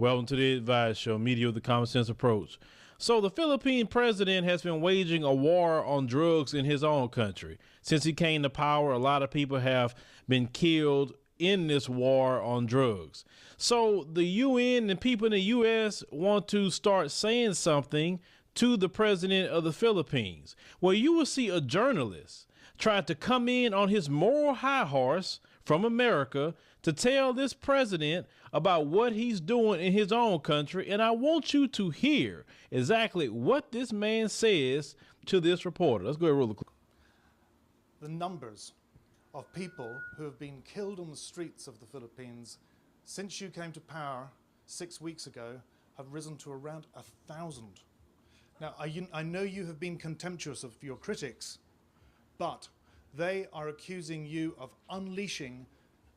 Welcome to the Advice Show, media with the common sense approach. So the Philippine president has been waging a war on drugs in his own country. Since he came to power, a lot of people have been killed in this war on drugs. So the UN and people in the US want to start saying something to the president of the Philippines. Well, you will see a journalist try to come in on his moral high horse from America to tell this president about what he's doing in his own country. And I want you to hear exactly what this man says to this reporter. Let's go ahead and roll the clip. The numbers of people who have been killed on the streets of the Philippines since you came to power 6 weeks ago have risen to around 1,000. Now, I know you have been contemptuous of your critics, but they are accusing you of unleashing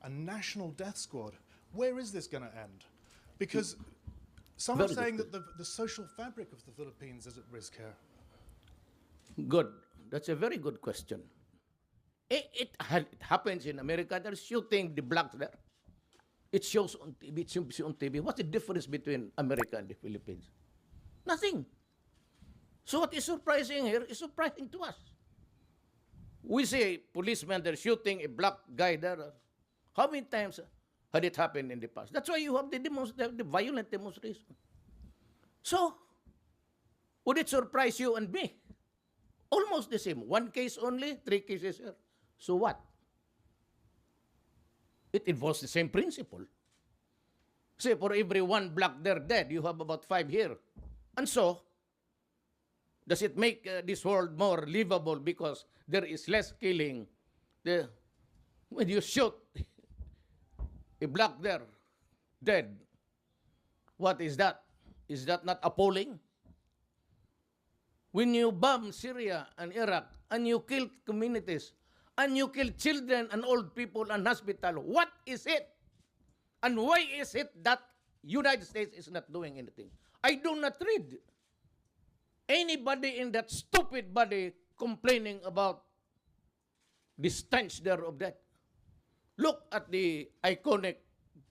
a national death squad. Where is this going to end? Because some are saying that the social fabric of the Philippines is at risk here. Good. That's a very good question. It happens in America. They're shooting the blacks there. It shows on TV. It shows on TV. What's the difference between America and the Philippines? Nothing. So what is surprising here is surprising to us. We see a policeman there shooting a black guy there. How many times had it happened in the past? That's why you have the violent demonstration. So, would it surprise you and me? Almost the same. One case only, 3 cases here. So what? It involves the same principle. Say, for every one black there dead, you have about 5 here. And so, does it make this world more livable because there is less killing? When you shoot a black there dead, what is that? Is that not appalling? When you bomb Syria and Iraq and you kill communities and you kill children and old people and hospital, what is it? And why is it that United States is not doing anything? I do not read anybody in that stupid body complaining about the stench there of that. Look at the iconic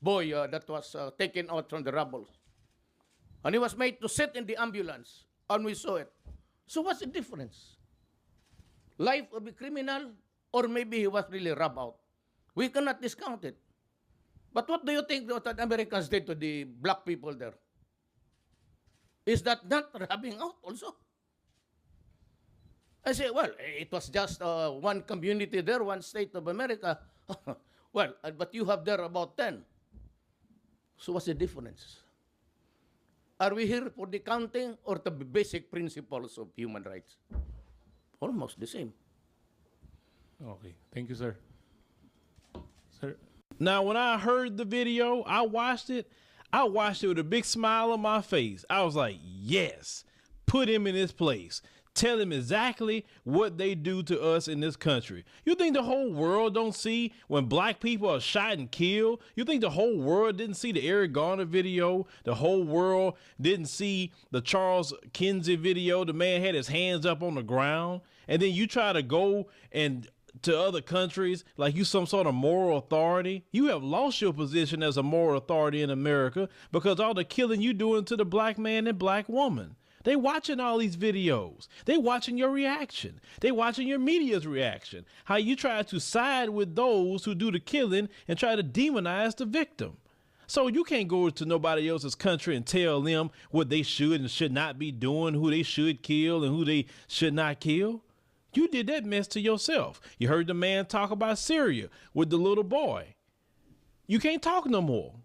boy that was taken out from the rubble. And he was made to sit in the ambulance, and we saw it. So what's the difference? Life of a criminal, or maybe he was really rubbed out. We cannot discount it. But what do you think that the Americans did to the black people there? Is that not rubbing out also? I say, well, it was just one community there, one state of America. Well, but you have there about 10. So what's the difference? Are we here for the counting or the basic principles of human rights? Almost the same. Okay. Thank you, sir. Sir. Now, when I heard the video, I watched it with a big smile on my face. I was like, yes, put him in his place. Tell him exactly what they do to us in this country. You think the whole world don't see when black people are shot and killed? You think the whole world didn't see the Eric Garner video? The whole world didn't see the Charles Kinsey video? The man had his hands up on the ground. And then you try to go and to other countries like you some sort of moral authority. You have lost your position as a moral authority in America because all the killing you doing to the black man and black woman. They watching all these videos. They watching your reaction. They watching your media's reaction. How you try to side with those who do the killing and try to demonize the victim. So you can't go to nobody else's country and tell them what they should and should not be doing, who they should kill and who they should not kill. You did that mess to yourself. You heard the man talk about Syria with the little boy. You can't talk no more.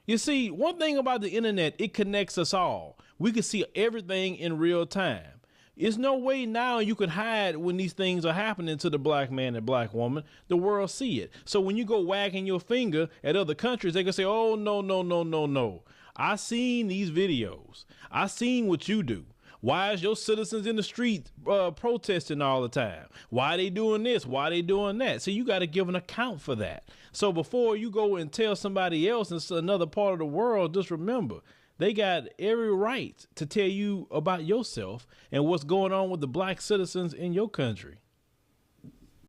You see, one thing about the internet, it connects us all. We can see everything in real time. There's no way now you can hide when these things are happening to the black man and black woman. The world see it. So when you go wagging your finger at other countries, they can say, oh, no, no, no, no, no. I seen these videos. I seen what you do. Why is your citizens in the street protesting all the time? Why are they doing this? Why are they doing that? So you got to give an account for that. So before you go and tell somebody else in another part of the world, just remember, they got every right to tell you about yourself and what's going on with the black citizens in your country.